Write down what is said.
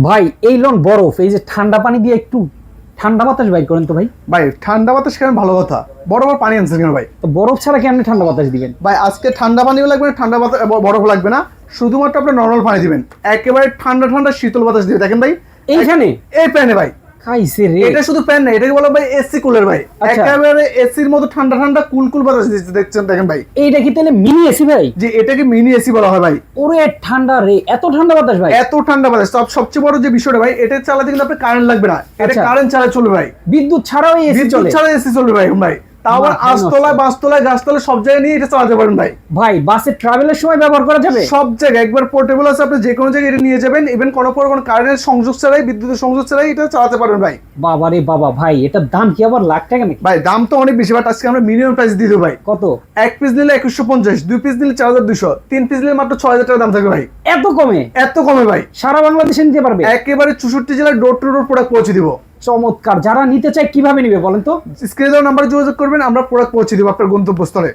ভাই এই লোন বরফ, এই যে ঠান্ডা পানি দিয়ে একটু ঠান্ডা বাতাস বাইর করেন তো ভাই। ভাই ঠান্ডা বাতাস কেন, ভালো কথা, বড় বড় পানি আনছেন কেন ভাই? তো বরফ ছাড়া কেমনি ঠান্ডা বাতাস দিবেন? ভাই আজকে ঠান্ডা পানিও লাগবে না, ঠান্ডা বাতাস বরফ লাগবে না, শুধুমাত্র আপনি নর্মাল পানি দিবেন, একেবারে ঠান্ডা ঠান্ডা শীতল বাতাস দিবে। দেখেন ভাই এইখানে এই প্যানে ভাই, খাইছে রে। এটা শুধু ফ্যান না, এটাকে বলা ভাই এসি কুলার ভাই, আচ্ছা। একেবারে এসির মতো ঠান্ডা ঠান্ডা কুল কুল বাতাস দিচ্ছে, দেখছেন দেখেন ভাই। এইটা কি তাহলে মিনি এসি ভাই? যে এটাকে মিনি এসি বলা হয় ভাই। ওরে ঠান্ডা রে, এত ঠান্ডা বাতাস ভাই। এত ঠান্ডা বাতাস, সবচেয়ে বড় যে বিষয়টা ভাই, এটা চালাতে কিন্তু আপনার কারেন্ট লাগবে না, এটা আচ্ছা। কারেন্ট ছাড়া চলবে ভাই, বিদ্যুৎ ছাড়াও এসি বিদ্যুৎ চলে? ছাড়া এসি চলবে ভাই। ভাই তাও আবার মাথায় নষ্ট। আস্তলায় বাসতলায় গাছতলায় সব জায়গায় নিয়ে এটা চালাতে পারেন ভাই। ভাই বাসে ট্রাভেলের সময় ব্যবহার করা যাবে? সব জায়গায় একবার পোর্টেবল আছে, আপনি যে কোনো জায়গায় এটা নিয়ে যাবেন, ইভেন কোনো কারেন্টের সংযোগ ছাড়াই, বিদ্যুতের সংযোগ ছাড়াই এটা চালাতে পারবেন ভাই। বাবা রে বাবা, ভাই এটার দাম কি আবার লাখ টাকা নাকি? ভাই দাম তো অনেক বেশি, বাট আজকে আমরা মিনিমাম প্রাইস দিয়ে দেবো ভাই। কত? এক পিস নিলে 2150, 2 পিস নিলে 4200, 3 পিস নিলে মাত্র 6000 টাকা দাম থাকবে ভাই। এত কমে? এত কমে ভাই, সারা বাংলাদেশে নিতে পারবে? একেবারে 64 জেলায় ডোর টু ডোর প্রোডাক্ট পৌঁছে দিব। চমৎকার। যারা নিতে চায় কিভাবে নিবে বলেন তো? স্ক্রিনে দেওয়া নাম্বারে যোগাযোগ করবেন, আমরা প্রোডাক্ট পৌঁছে দিব আপনার গন্তব্যস্থলে।